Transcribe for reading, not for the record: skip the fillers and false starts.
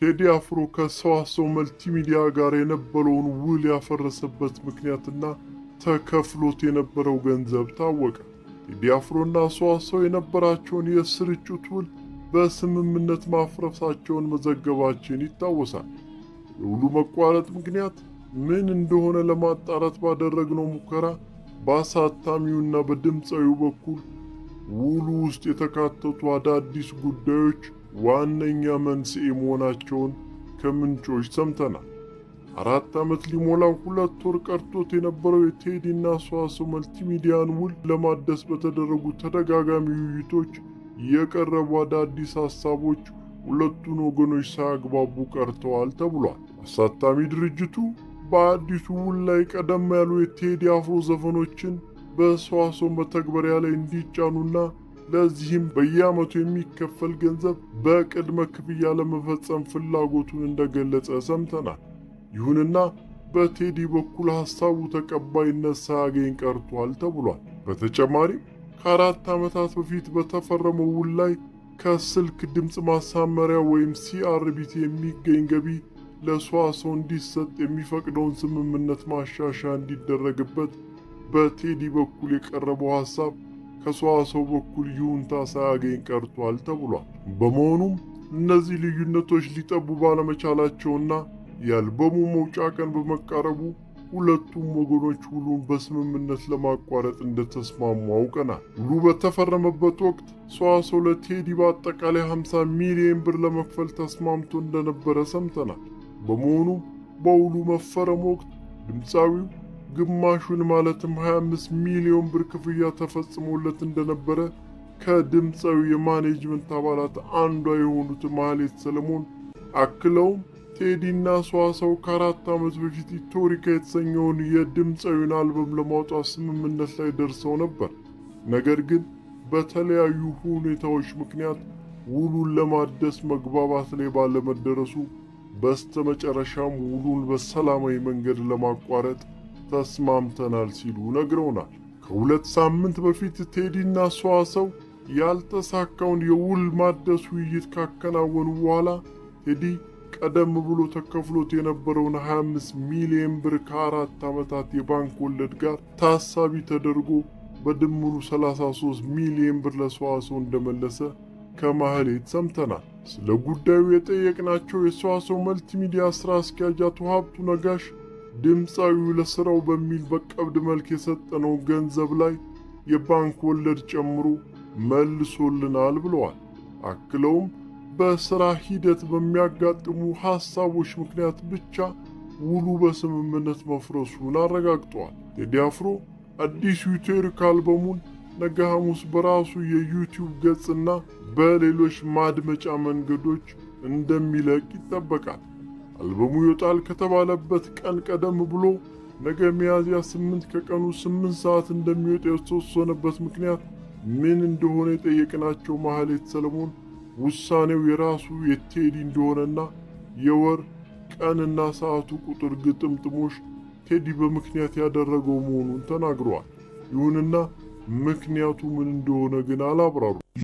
ቴዲ አፍሮ ከሰዋሰው መልቲሚዲያ ጋር የነበረውን ውል ያፈረሰበት ምክንያትና ተከፍሎት የነበረው ገንዘብ ታወቀ። ቴዲ አፍሮና ሰዋሰው የነበራቸውን የስርጭት ውል በስምምነት ማፍረሳቸውን መዘገባችን ይታወሳል። የውሉ መቋረጥ ምክንያት ምን እንደሆነ ለማጣራት ባደረግነው ሙከራ በአሳታሚውና በድምፃዊው በኩል ውሉ ውስጥ የተካተቱ አዳዲስ ጉዳዮች ዋነኛ መንስኤ መሆናቸውን ከምንጮች ሰምተናል። 4 ዓመት ሊሞላው 2 ወር ቀርቶት የነበረው የቴዲና ሰዋሰው መልቲሚዲያን ውል ለማደስ በተደረጉ ተደጋጋሚ ውይይቶች የቀረቡ አዳዲስ ሐሳቦች ሁለቱን ወገኖች ሳያግባቡ ቀርተዋል ተብሏል። አሳታሚ ድርጅቱ በአዲሱ ውል ላይ ቀደም ያሉ የቴዲ አፍሮ ዘፈኖችን በሰዋሰው መተግበሪያ ላይ እንዲጫኑና ለዚህም በየዓመቱ የሚከፈል ገንዘብ በቅድመ ክፍያ ለመፈጸም ፍላጎቱን እንደገለጸ ሰምተናል። ይሁንና በቴዲ በኩል ሐሳቡ ተቀባይነት ሳያገኝ ቀርቷል ተብሏል። በተጨማሪም ከ4 ዓመታት በፊት በተፈረመው ውል ላይ ከስልክ ድምፅ ማሳመሪያ ወይም ሲአርቢቲ የሚገኝ ገቢ ለሰዋሰው እንዲሰጥ የሚፈቅደውን ስምምነት ማሻሻያ እንዲደረግበት በቴዲ በኩል የቀረበው ሐሳብ ከሰዋሰው በኩል ይሁንታ ሳያገኝ ቀርቷል ተብሏል። በመሆኑም እነዚህ ልዩነቶች ሊጠቡ ባለመቻላቸውና የአልበሙ መውጫ ቀን በመቃረቡ ሁለቱም ወገኖች ውሉን በስምምነት ለማቋረጥ እንደተስማሙ አውቀናል። ውሉ በተፈረመበት ወቅት ሰዋሰው ለቴዲ በአጠቃላይ 50 ሚሊዮን ብር ለመክፈል ተስማምቶ እንደነበረ ሰምተናል። በመሆኑም በውሉ መፈረም ወቅት ድምፃዊው ግማሹን ማለትም 25 ሚሊዮን ብር ክፍያ ተፈጽሞለት እንደነበረ ከድምፃዊው የማኔጅመንት አባላት አንዷ የሆኑት ማህሌት ሰለሞን አክለውም ቴዲና ሰዋሰው ከ4 ዓመት በፊት ኢቶሪካ የተሰኘውን የድምፃዊውን አልበም ለማውጣት ስምምነት ላይ ደርሰው ነበር። ነገር ግን በተለያዩ ሁኔታዎች ምክንያት ውሉን ለማደስ መግባባት ላይ ባለመደረሱ በስተመጨረሻም ውሉን በሰላማዊ መንገድ ለማቋረጥ ተስማምተናል ሲሉ ነግረውናል። ከ2 ሳምንት በፊት ቴዲና ሰዋሰው ያልተሳካውን የውል ማደስ ውይይት ካከናወኑ በኋላ ቴዲ ቀደም ብሎ ተከፍሎት የነበረውን 25 ሚሊዮን ብር ከ4 ዓመታት የባንክ ወለድ ጋር ታሳቢ ተደርጎ በድምሩ 33 ሚሊዮን ብር ለሰዋሰው እንደመለሰ ከማህሌት ሰምተናል። ስለ ጉዳዩ የጠየቅናቸው የሰዋሰው መልቲሚዲያ ስራ አስኪያጅ አቶ ሀብቱ ነጋሽ ድምፃዊው ለስራው በሚል በቀብድ መልክ የሰጠነው ገንዘብ ላይ የባንክ ወለድ ጨምሮ መልሶልናል ብለዋል። አክለውም በስራ ሂደት በሚያጋጥሙ ሐሳቦች ምክንያት ብቻ ውሉ በስምምነት መፍረሱን አረጋግጠዋል። ቴዲ አፍሮ አዲሱ ኢትዮሪካ አልበሙን ነገ ሐሙስ በራሱ የዩቲዩብ ገጽና በሌሎች ማድመጫ መንገዶች እንደሚለቅ ይጠበቃል። አልበሙ ይወጣል ከተባለበት ቀን ቀደም ብሎ ነገ ሚያዝያ 8 ከቀኑ 8 ሰዓት እንደሚወጣ የተወሰነበት ምክንያት ምን እንደሆነ የጠየቅናቸው ማህሌት ሰለሞን ውሳኔው የራሱ የቴዲ እንደሆነና የወር ቀንና ሰዓቱ ቁጥር ግጥምጥሞሽ ቴዲ በምክንያት ያደረገው መሆኑን ተናግረዋል። ይሁንና ምክንያቱ ምን እንደሆነ ግን አላብራሩም።